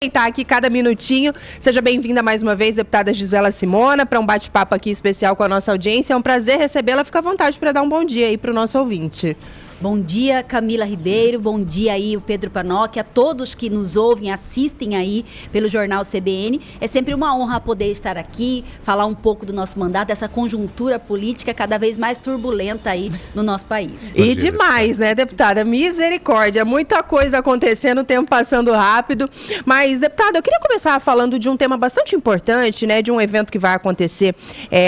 Aproveitar aqui cada minutinho. Seja bem-vinda mais uma vez, deputada Gisela Simona, para um bate-papo aqui especial com a nossa audiência. É um prazer recebê-la. Fica à vontade para dar um bom dia aí para o nosso ouvinte. Bom dia, Camila Ribeiro, bom dia aí o Pedro Panock, a todos que nos ouvem, assistem aí pelo Jornal CBN. É sempre uma honra poder estar aqui, falar um pouco do nosso mandato, dessa conjuntura política cada vez mais turbulenta aí no nosso país. E demais, né, deputada? Misericórdia, muita coisa acontecendo, o tempo passando rápido. Mas, deputada, eu queria começar falando de um tema bastante importante, né, de um evento que vai acontecer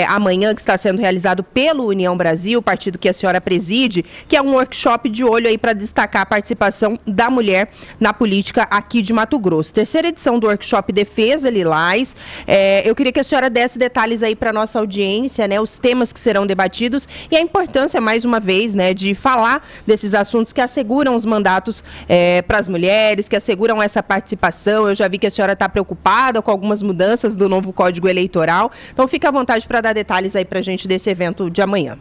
amanhã, que está sendo realizado pelo União Brasil, partido que a senhora preside, que é um workshop de olho aí para destacar a participação da mulher na política aqui de Mato Grosso. Terceira edição do workshop Defesa Lilás. Eu queria que a senhora desse detalhes aí para nossa audiência, né, os temas que serão debatidos e a importância, mais uma vez, né, de falar desses assuntos que asseguram os mandatos para as mulheres, que asseguram essa participação. Eu já vi que a senhora está preocupada com algumas mudanças do novo Código Eleitoral. Então, fica à vontade para dar detalhes aí para a gente desse evento de amanhã.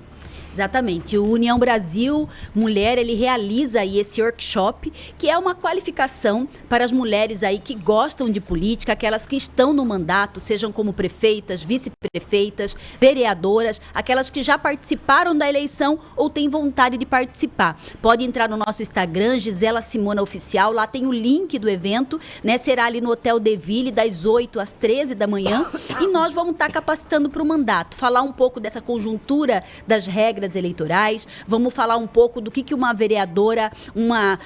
Exatamente. O União Brasil Mulher, ele realiza aí esse workshop, que é uma qualificação para as mulheres aí que gostam de política, aquelas que estão no mandato, sejam como prefeitas, vice-prefeitas, vereadoras, aquelas que já participaram da eleição ou têm vontade de participar. Pode entrar no nosso Instagram, Gisela Simona Oficial, lá tem o link do evento, né? Será ali no Hotel Deville, das 8 às 13 da manhã, e nós vamos estar capacitando para o mandato, falar um pouco dessa conjuntura das regras eleitorais, vamos falar um pouco do que uma vereadora, uma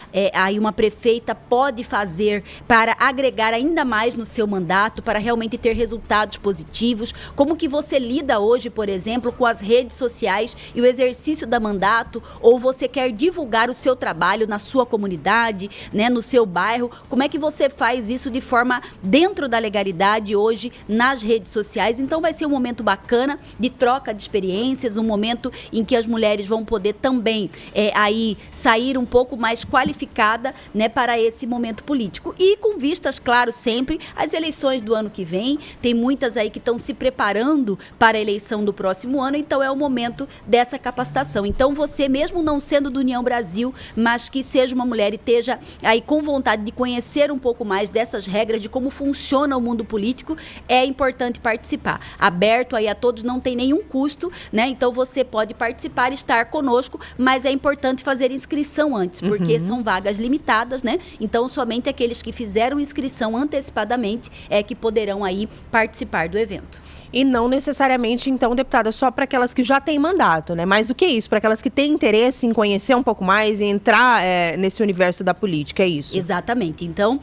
prefeita pode fazer para agregar ainda mais no seu mandato, para realmente ter resultados positivos, como que você lida hoje, por exemplo, com as redes sociais e o exercício da mandato, ou você quer divulgar o seu trabalho na sua comunidade, né, no seu bairro, como é que você faz isso de forma dentro da legalidade hoje nas redes sociais. Então vai ser um momento bacana de troca de experiências, um momento em que as mulheres vão poder também aí sair um pouco mais qualificada, né, para esse momento político. E com vistas, claro, sempre às eleições do ano que vem, tem muitas aí que estão se preparando para a eleição do próximo ano, então é o momento dessa capacitação. Então você, mesmo não sendo do União Brasil, mas que seja uma mulher e esteja aí com vontade de conhecer um pouco mais dessas regras, de como funciona o mundo político, é importante participar. Aberto aí a todos, não tem nenhum custo, né? Então você pode participar e estar conosco, mas é importante fazer inscrição antes, porque são vagas limitadas, né? Então, somente aqueles que fizeram inscrição antecipadamente é que poderão aí participar do evento. E não necessariamente, então, deputada, só para aquelas que já têm mandato, né? Mais do que isso, para aquelas que têm interesse em conhecer um pouco mais e entrar nesse universo da política, é isso? Exatamente. Então,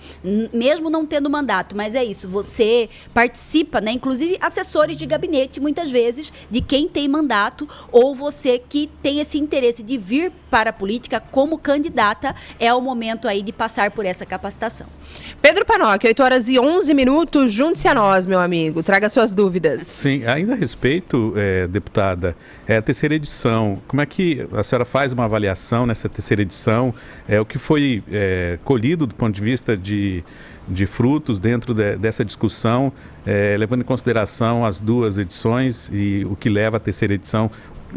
mesmo não tendo mandato, mas é isso, você participa, né? Inclusive assessores de gabinete, muitas vezes, de quem tem mandato, ou você que tem esse interesse de vir para a política como candidata, é o momento aí de passar por essa capacitação. Pedro Panock, 8h11, junte-se a nós, meu amigo, traga suas dúvidas. Sim, ainda a respeito, deputada, a terceira edição, como é que a senhora faz uma avaliação nessa terceira edição? O que foi colhido do ponto de vista de frutos dentro dessa discussão, levando em consideração as duas edições e o que leva à terceira edição?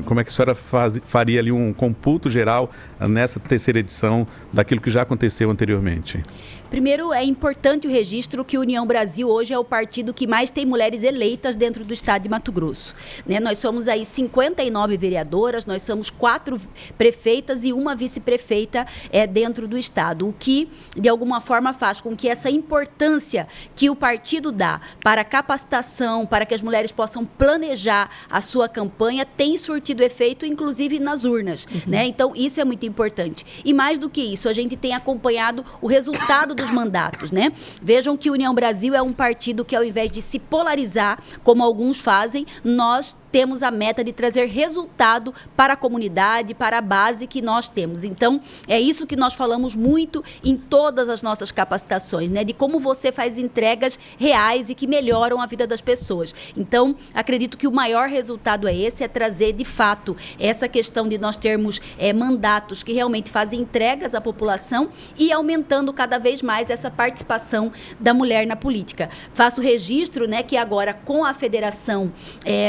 Como é que a senhora faria ali um computo geral nessa terceira edição daquilo que já aconteceu anteriormente? Primeiro, é importante o registro que a União Brasil hoje é o partido que mais tem mulheres eleitas dentro do estado de Mato Grosso, né? Nós somos aí 59 vereadoras, nós somos 4 prefeitas e uma vice-prefeita dentro do estado, o que de alguma forma faz com que essa importância que o partido dá para a capacitação, para que as mulheres possam planejar a sua campanha, tem surtido efeito, inclusive nas urnas, né? Então, isso é muito importante. E mais do que isso, a gente tem acompanhado o resultado dos mandatos, né? Vejam que a União Brasil é um partido que, ao invés de se polarizar, como alguns fazem, nós temos a meta de trazer resultado para a comunidade, para a base que nós temos. Então, é isso que nós falamos muito em todas as nossas capacitações, né? De como você faz entregas reais e que melhoram a vida das pessoas. Então, acredito que o maior resultado é esse, é trazer, de fato, essa questão de nós termos mandatos que realmente fazem entregas à população e aumentando cada vez mais essa participação da mulher na política. Faço registro, né, que agora com a federação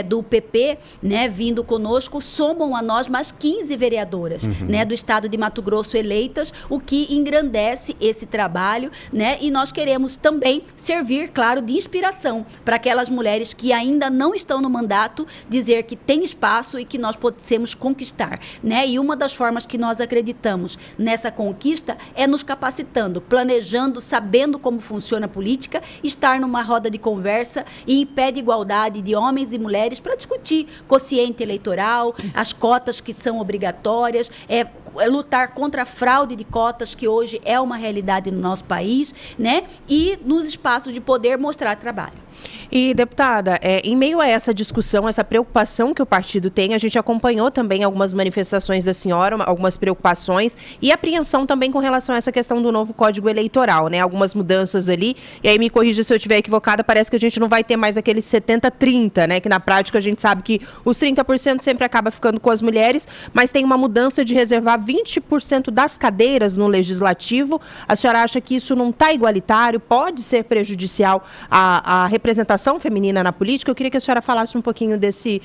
do PP PP, né, vindo conosco, somam a nós mais 15 vereadoras, né, do estado de Mato Grosso eleitas, o que engrandece esse trabalho, né, e nós queremos também servir, claro, de inspiração para aquelas mulheres que ainda não estão no mandato, dizer que tem espaço e que nós podemos conquistar, né, e uma das formas que nós acreditamos nessa conquista é nos capacitando, planejando, sabendo como funciona a política, estar numa roda de conversa e em pé de igualdade de homens e mulheres para discutir quociente eleitoral, as cotas que são obrigatórias, lutar contra a fraude de cotas, que hoje é uma realidade no nosso país, né? E nos espaços de poder mostrar trabalho. E, deputada, em meio a essa discussão, essa preocupação que o partido tem, a gente acompanhou também algumas manifestações da senhora, algumas preocupações e apreensão também com relação a essa questão do novo Código Eleitoral, né? Algumas mudanças ali, e aí me corrija se eu estiver equivocada, parece que a gente não vai ter mais aquele 70-30, né? Que na prática a gente sabe que os 30% sempre acaba ficando com as mulheres, mas tem uma mudança de reservar 20% das cadeiras no Legislativo. A senhora acha que isso não está igualitário, pode ser prejudicial à representação feminina na política? Eu queria que a senhora falasse um pouquinho desse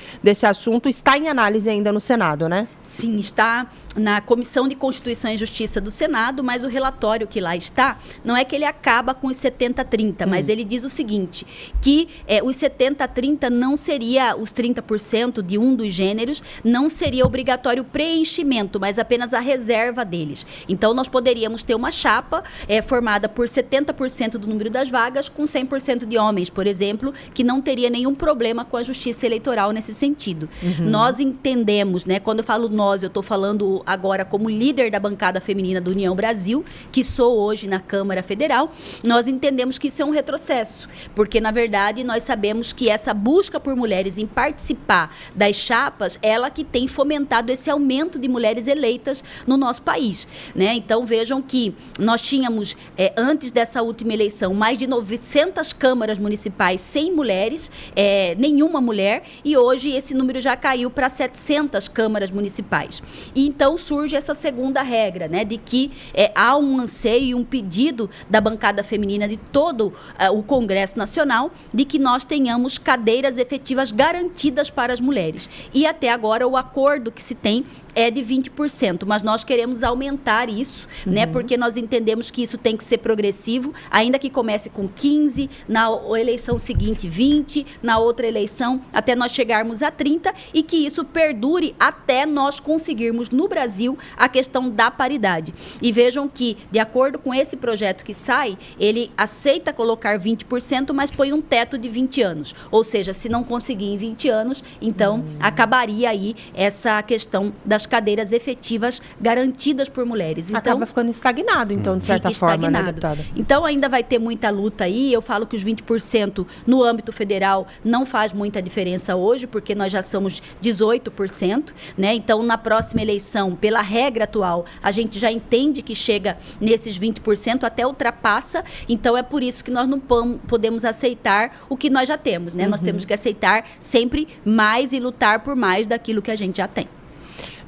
assunto. Está em análise ainda no Senado, né? Sim, está na Comissão de Constituição e Justiça do Senado, mas o relatório que lá está, não é que ele acaba com os 70-30, mas ele diz o seguinte, que os 70-30 não seria os 30% de um dos gêneros, não seria obrigatório o preenchimento, mas apenas a reserva deles. Então, nós poderíamos ter uma chapa formada por 70% do número das vagas com 100% de homens, por exemplo, que não teria nenhum problema com a justiça eleitoral nesse sentido. Nós entendemos, né, quando eu falo nós, eu estou falando agora como líder da bancada feminina do União Brasil, que sou hoje na Câmara Federal, nós entendemos que isso é um retrocesso, porque, na verdade, nós sabemos que essa busca por mulheres em participar das chapas, ela que tem fomentado esse aumento de mulheres eleitas no nosso país, né? Então, vejam que nós tínhamos, antes dessa última eleição, mais de 900 câmaras municipais sem mulheres, nenhuma mulher, e hoje esse número já caiu para 700 câmaras municipais. E então surge essa segunda regra, né, de que há um anseio e um pedido da bancada feminina de todo o Congresso Nacional de que nós tenhamos cadeiras efetivas garantidas para as mulheres. E até agora o acordo que se tem é de 20%, mas nós queremos aumentar isso, né, porque nós entendemos que isso tem que ser progressivo, ainda que comece com 15%, na eleição seguinte 20%, na outra eleição até nós chegarmos a 30%, e que isso perdure até nós conseguirmos no Brasil a questão da paridade. E vejam que, de acordo com esse projeto que sai, ele aceita colocar 20%, mas põe um teto de 20 anos. Ou seja, se não conseguir em 20 anos, então acabaria aí essa questão das cadeiras efetivas garantidas por mulheres. Então, acaba ficando estagnado, então, de certa forma, né, deputada? Então, ainda vai ter muita luta aí. Eu falo que os 20% no âmbito federal não faz muita diferença hoje, porque nós já somos 18%, né? Então, na próxima eleição, pela regra atual, a gente já entende que chega nesses 20%, até ultrapassa. Então, é por isso que nós não podemos aceitar o que nós já temos, né? Nós temos que aceitar sempre mais e lutar por mais daquilo que a gente já tem.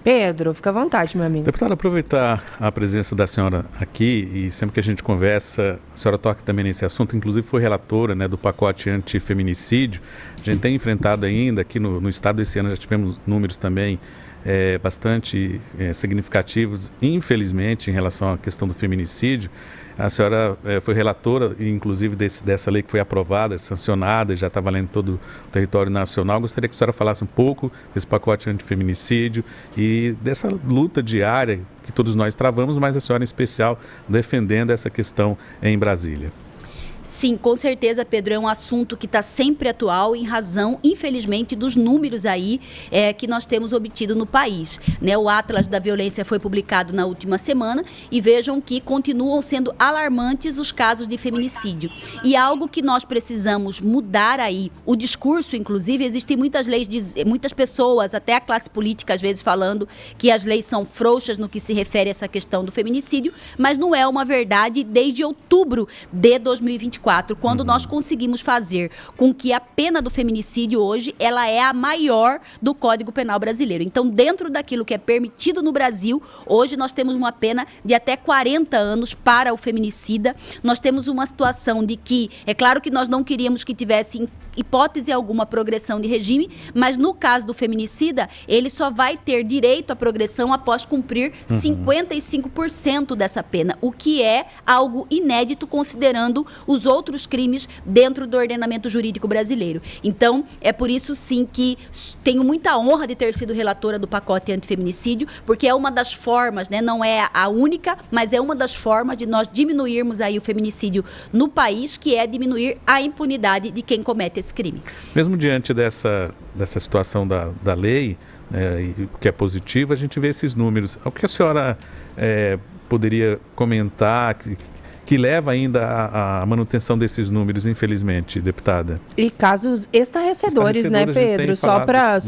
Pedro, fica à vontade, meu amigo. Deputada, aproveitar a presença da senhora aqui, e sempre que a gente conversa, a senhora toca também nesse assunto, inclusive foi relatora, né, do pacote antifeminicídio. A gente tem enfrentado ainda aqui no estado, esse ano já tivemos números também bastante significativos, infelizmente, em relação à questão do feminicídio. A senhora foi relatora, inclusive, dessa lei que foi aprovada, sancionada, já está valendo todo o território nacional. Gostaria que a senhora falasse um pouco desse pacote antifeminicídio e dessa luta diária que todos nós travamos, mas a senhora em especial defendendo essa questão em Brasília. Sim, com certeza, Pedro, é um assunto que está sempre atual em razão, infelizmente, dos números aí que nós temos obtido no país, né? O Atlas da Violência foi publicado na última semana e vejam que continuam sendo alarmantes os casos de feminicídio. E algo que nós precisamos mudar aí, o discurso, inclusive, existem muitas leis, muitas pessoas, até a classe política, às vezes, falando que as leis são frouxas no que se refere a essa questão do feminicídio, mas não é uma verdade desde outubro de 2023. 2024, quando nós conseguimos fazer com que a pena do feminicídio hoje, ela é a maior do Código Penal brasileiro. Então, dentro daquilo que é permitido no Brasil, hoje nós temos uma pena de até 40 anos para o feminicida. Nós temos uma situação de que, é claro que nós não queríamos que tivesse em hipótese alguma progressão de regime, mas no caso do feminicida, ele só vai ter direito à progressão após cumprir 55% dessa pena, o que é algo inédito considerando os outros crimes dentro do ordenamento jurídico brasileiro. Então, é por isso sim que tenho muita honra de ter sido relatora do pacote antifeminicídio, porque é uma das formas, né, não é a única, mas é uma das formas de nós diminuirmos aí o feminicídio no país, que é diminuir a impunidade de quem comete esse crime. Mesmo diante dessa situação da lei, e que é positiva, a gente vê esses números. O que a senhora poderia comentar que leva ainda à manutenção desses números, infelizmente, deputada? E casos estarrecedores, né, Pedro? Só para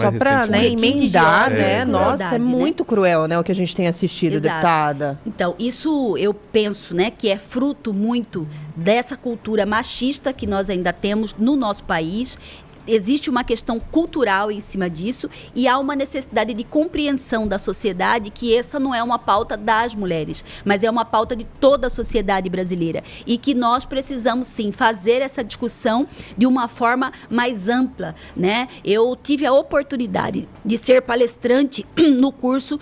né, emendar, né? Nossa, é muito cruel, né, o que a gente tem assistido, deputada. Então, isso eu penso, né, que é fruto muito dessa cultura machista que nós ainda temos no nosso país. Existe uma questão cultural em cima disso e há uma necessidade de compreensão da sociedade que essa não é uma pauta das mulheres, mas é uma pauta de toda a sociedade brasileira e que nós precisamos sim fazer essa discussão de uma forma mais ampla, né? Eu tive a oportunidade de ser palestrante no curso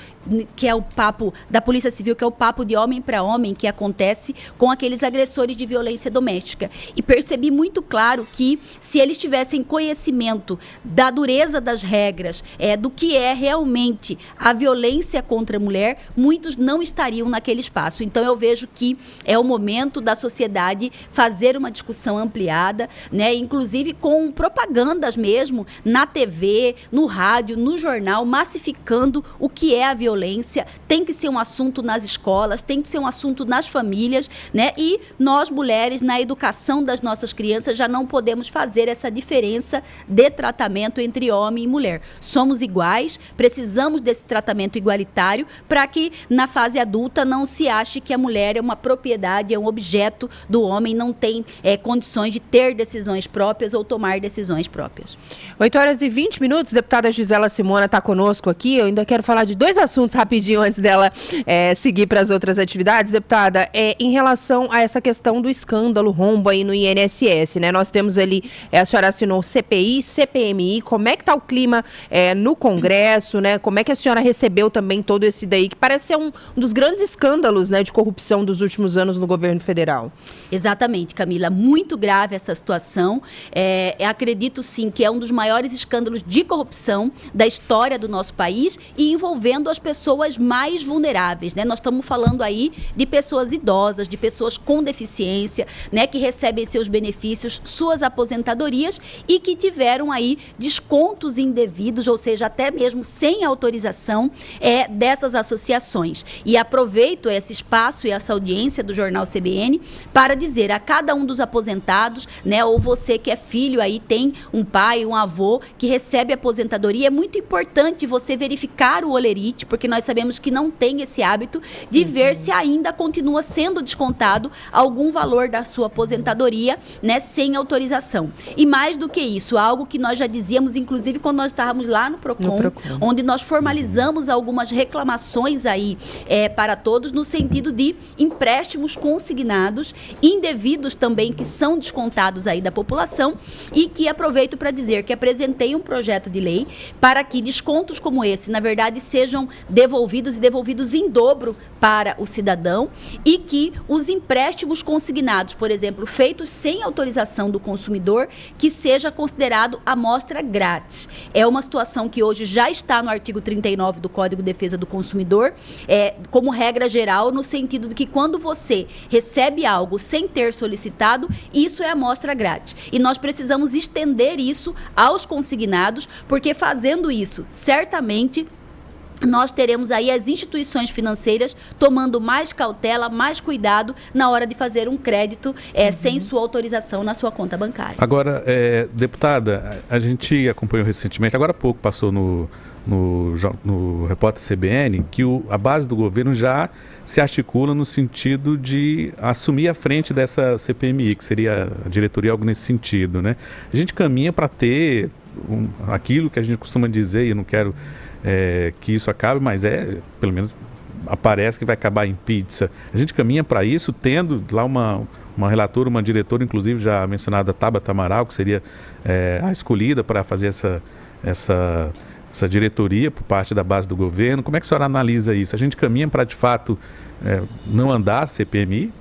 que é o papo da Polícia Civil, que é o papo de homem para homem que acontece com aqueles agressores de violência doméstica, e percebi muito claro que se eles tivessem conhecimento da dureza das regras, do que é realmente a violência contra a mulher, muitos não estariam naquele espaço. Então eu vejo que é o momento da sociedade fazer uma discussão ampliada, né, inclusive com propagandas mesmo na TV, no rádio, no jornal, massificando o que é a violência. Tem que ser um assunto nas escolas, tem que ser um assunto nas famílias, né? E nós, mulheres, na educação das nossas crianças, já não podemos fazer essa diferença de tratamento entre homem e mulher. Somos iguais, precisamos desse tratamento igualitário para que na fase adulta não se ache que a mulher é uma propriedade, é um objeto do homem, não tem condições de ter decisões próprias ou tomar decisões próprias. 8h20, deputada Gisela Simona está conosco aqui. Eu ainda quero falar de dois assuntos rapidinho antes dela seguir para as outras atividades, deputada, em relação a essa questão do escândalo rombo aí no INSS, né? Nós temos ali, a senhora assinou CPI, CPMI, como é que está o clima no Congresso, né? Como é que a senhora recebeu também todo esse daí, que parece ser um dos grandes escândalos, né, de corrupção dos últimos anos no governo federal? Exatamente, Camila, muito grave essa situação. Acredito sim que é um dos maiores escândalos de corrupção da história do nosso país e envolvendo as pessoas mais vulneráveis, né? Nós estamos falando aí de pessoas idosas, de pessoas com deficiência, né, que recebem seus benefícios, suas aposentadorias e que tiveram aí descontos indevidos, ou seja, até mesmo sem autorização dessas associações. E aproveito esse espaço e essa audiência do Jornal CBN para dizer a cada um dos aposentados, né, ou você que é filho aí, tem um pai, um avô que recebe aposentadoria, é muito importante você verificar o holerite, porque nós sabemos que não tem esse hábito de ver se ainda continua sendo descontado algum valor da sua aposentadoria, né, sem autorização. E mais do que isso, algo que nós já dizíamos, inclusive quando nós estávamos lá no Procon, onde nós formalizamos algumas reclamações aí para todos, no sentido de empréstimos consignados, indevidos também, que são descontados aí da população, e que aproveito para dizer que apresentei um projeto de lei para que descontos como esse, na verdade, sejam devolvidos e devolvidos em dobro para o cidadão, e que os empréstimos consignados, por exemplo, feitos sem autorização do consumidor, que seja considerado amostra grátis. É uma situação que hoje já está no artigo 39 do Código de Defesa do Consumidor, como regra geral, no sentido de que quando você recebe algo sem ter solicitado, isso é amostra grátis. E nós precisamos estender isso aos consignados, porque fazendo isso, certamente nós teremos aí as instituições financeiras tomando mais cautela, mais cuidado na hora de fazer um crédito sem sua autorização na sua conta bancária. Agora, deputada, a gente acompanhou recentemente, agora há pouco passou no Repórter CBN, que a base do governo já se articula no sentido de assumir a frente dessa CPMI, que seria a diretoria, algo nesse sentido, né? A gente caminha para ter aquilo que a gente costuma dizer, e eu não quero que isso acabe, mas pelo menos aparece que vai acabar em pizza. A gente caminha para isso, tendo lá uma relatora, uma diretora, inclusive já mencionada, Tabata Amaral, que seria a escolhida para fazer essa diretoria por parte da base do governo. Como é que a senhora analisa isso? A gente caminha para, de fato, não andar a CPMI?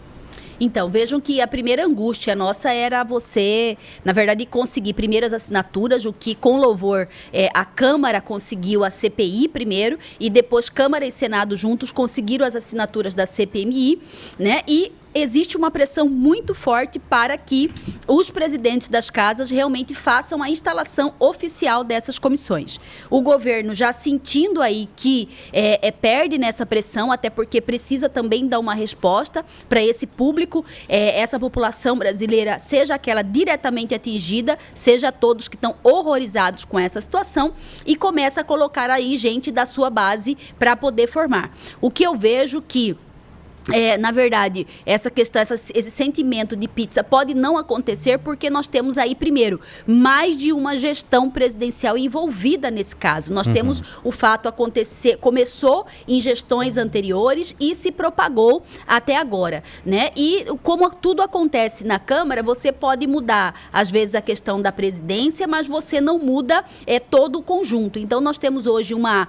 Então, vejam que a primeira angústia nossa era você, na verdade, conseguir primeiro as assinaturas, o que, com louvor, a Câmara conseguiu a CPI primeiro, e depois Câmara e Senado juntos conseguiram as assinaturas da CPMI, né? E existe uma pressão muito forte para que os presidentes das casas realmente façam a instalação oficial dessas comissões. O governo já sentindo aí que perde nessa pressão, até porque precisa também dar uma resposta para esse público, essa população brasileira, seja aquela diretamente atingida, seja todos que estão horrorizados com essa situação, e começa a colocar aí gente da sua base para poder formar. O que eu vejo que na verdade, essa questão, esse sentimento de pizza pode não acontecer porque nós temos aí, primeiro, mais de uma gestão presidencial envolvida nesse caso. Nós temos o fato acontecer, começou em gestões anteriores e se propagou até agora, né? E como tudo acontece na Câmara, você pode mudar, às vezes, a questão da presidência, mas você não muda todo o conjunto. Então, nós temos hoje uma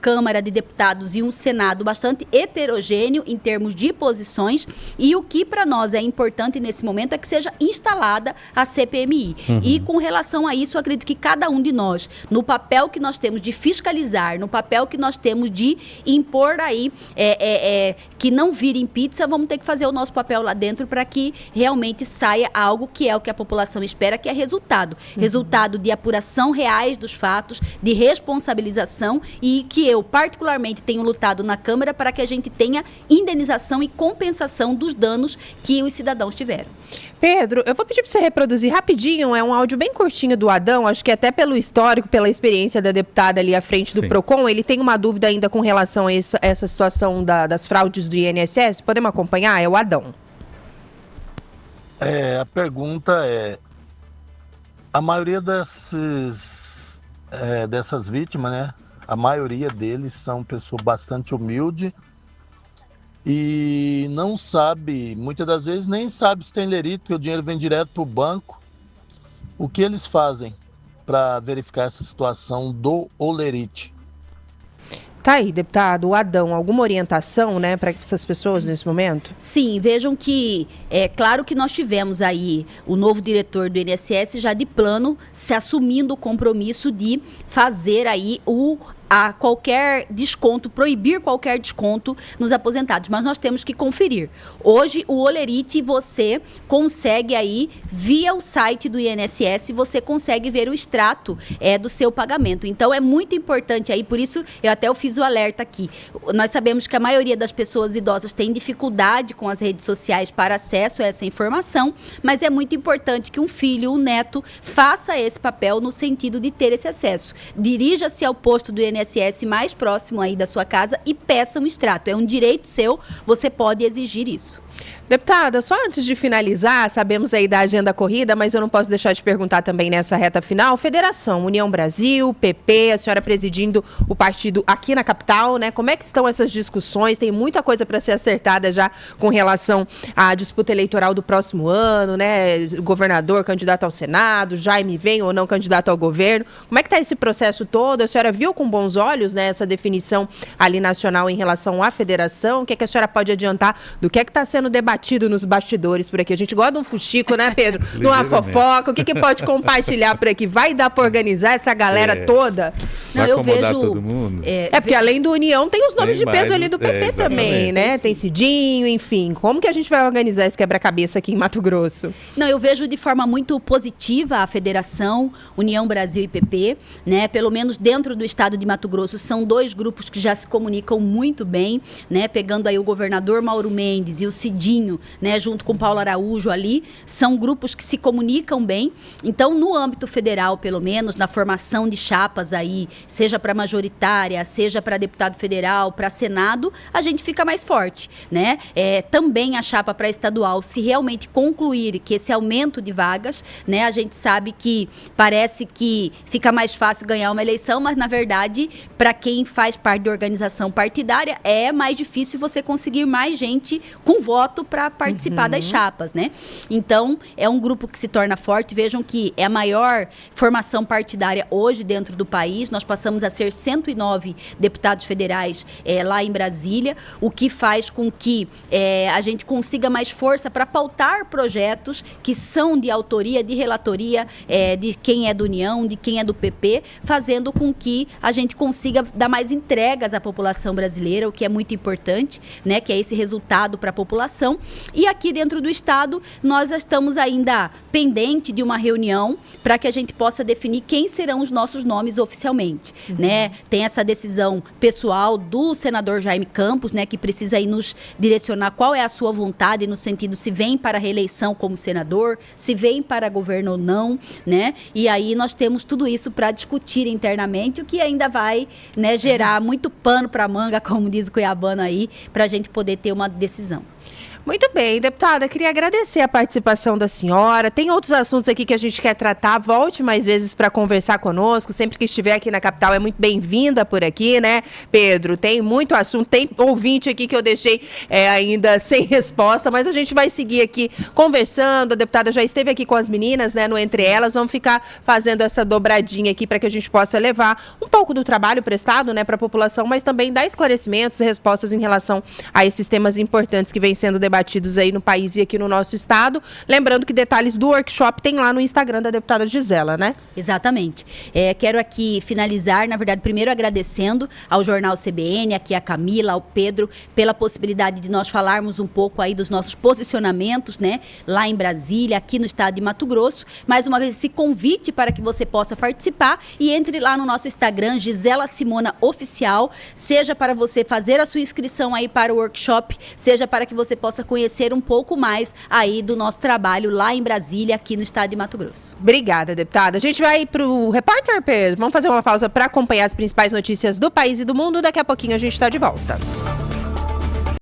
Câmara de Deputados e um Senado bastante heterogêneo em termos de posições, e o que para nós é importante nesse momento é que seja instalada a CPMI. E com relação a isso, eu acredito que cada um de nós, no papel que nós temos de fiscalizar, no papel que nós temos de impor aí que não vire em pizza, vamos ter que fazer o nosso papel lá dentro para que realmente saia algo que é o que a população espera, que é resultado. Resultado de apuração reais dos fatos, de responsabilização, e que eu particularmente tenho lutado na Câmara para que a gente tenha indenização e compensação dos danos que os cidadãos tiveram. Pedro, eu vou pedir para você reproduzir rapidinho, é um áudio bem curtinho do Adão, acho que até pelo histórico, pela experiência da deputada ali à frente do PROCON, ele tem uma dúvida ainda com relação a essa situação das fraudes do INSS. Podemos acompanhar? É o Adão. A pergunta a maioria dessas vítimas, né? A maioria deles são pessoas bastante humildes, e não sabe, muitas das vezes nem sabe se tem lerite, porque o dinheiro vem direto para o banco. O que eles fazem para verificar essa situação do olerite? Tá aí, deputado, o Adão, alguma orientação, né, para essas pessoas nesse momento? Sim, vejam que claro que nós tivemos aí o novo diretor do INSS já de plano se assumindo o compromisso de fazer aí a qualquer desconto, proibir qualquer desconto nos aposentados, mas nós temos que conferir. Hoje, o olerite, você consegue aí, via o site do INSS, você consegue ver o extrato do seu pagamento. Então, é muito importante aí, por isso, eu fiz o alerta aqui. Nós sabemos que a maioria das pessoas idosas tem dificuldade com as redes sociais para acesso a essa informação, mas é muito importante que um filho, um neto, faça esse papel no sentido de ter esse acesso. Dirija-se ao posto do INSS mais próximo aí da sua casa e peça um extrato. É um direito seu, você pode exigir isso. Deputada, só antes de finalizar, sabemos aí da agenda corrida, mas eu não posso deixar de perguntar também nessa reta final. Federação, União Brasil, PP, a senhora presidindo o partido aqui na capital, né? Como é que estão essas discussões? Tem muita coisa para ser acertada já com relação à disputa eleitoral do próximo ano, né? Governador, candidato ao Senado, Jaime vem ou não candidato ao governo. Como é que está esse processo todo? A senhora viu com bons olhos, né, essa definição ali nacional em relação à federação? O que é que a senhora pode adiantar do que é que está sendo debatido nos bastidores por aqui? A gente gosta de um fuxico, né, Pedro? De uma fofoca. O que pode compartilhar por aqui? Vai dar para organizar essa galera toda? Não, vai acomodar todo mundo? Porque além do União, tem os nomes de peso ali do PP também, né? Tem Cidinho, enfim. Como que a gente vai organizar esse quebra-cabeça aqui em Mato Grosso? Não, eu vejo de forma muito positiva a federação, União Brasil e PP, né? Pelo menos dentro do estado de Mato Grosso, são dois grupos que já se comunicam muito bem, né? Pegando aí o governador Mauro Mendes e o Cidinho, né? Junto com Paulo Araújo ali, são grupos que se comunicam bem. Então, no âmbito federal, pelo menos, na formação de chapas aí, seja para majoritária, seja para deputado federal, para Senado, a gente fica mais forte, né? Também a chapa para estadual, se realmente concluir que esse aumento de vagas, né? A gente sabe que parece que fica mais fácil ganhar uma eleição, mas na verdade, para quem faz parte da organização partidária, é mais difícil você conseguir mais gente com voto para participar das chapas, né? Então, é um grupo que se torna forte. Vejam que é a maior formação partidária hoje dentro do país. Nós passamos a ser 109 deputados federais lá em Brasília, o que faz com que a gente consiga mais força para pautar projetos que são de autoria, de relatoria, de quem é do União, de quem é do PP, fazendo com que a gente consiga dar mais entregas à população brasileira, o que é muito importante, né, que é esse resultado para a população. E aqui dentro do estado, nós estamos ainda pendente de uma reunião para que a gente possa definir quem serão os nossos nomes oficialmente, né? Tem essa decisão pessoal do senador Jaime Campos, né, que precisa aí nos direcionar qual é a sua vontade no sentido se vem para a reeleição como senador, se vem para governo ou não, né? E aí nós temos tudo isso para discutir internamente, o que ainda vai, né, gerar muito pano para manga, como diz o cuiabano aí, para a gente poder ter uma decisão. Muito bem, deputada, queria agradecer a participação da senhora. Tem outros assuntos aqui que a gente quer tratar. Volte mais vezes para conversar conosco. Sempre que estiver aqui na capital é muito bem-vinda por aqui, né, Pedro? Tem muito assunto, tem ouvinte aqui que eu deixei ainda sem resposta, mas a gente vai seguir aqui conversando. A deputada já esteve aqui com as meninas, né, no Entre Elas. Vamos ficar fazendo essa dobradinha aqui para que a gente possa levar um pouco do trabalho prestado, né, para a população, mas também dar esclarecimentos e respostas em relação a esses temas importantes que vêm sendo debatidos aí no país e aqui no nosso estado. Lembrando que detalhes do workshop tem lá no Instagram da deputada Gisela, né? Exatamente. Quero aqui finalizar, na verdade, primeiro agradecendo ao Jornal CBN, aqui a Camila, ao Pedro, pela possibilidade de nós falarmos um pouco aí dos nossos posicionamentos, né? Lá em Brasília, aqui no estado de Mato Grosso. Mais uma vez, esse convite para que você possa participar e entre lá no nosso Instagram, Gisela Simona Oficial, seja para você fazer a sua inscrição aí para o workshop, seja para que você possa conhecer um pouco mais aí do nosso trabalho lá em Brasília, aqui no estado de Mato Grosso. Obrigada, deputada. A gente vai para o repórter, Pedro. Vamos fazer uma pausa para acompanhar as principais notícias do país e do mundo. Daqui a pouquinho a gente está de volta.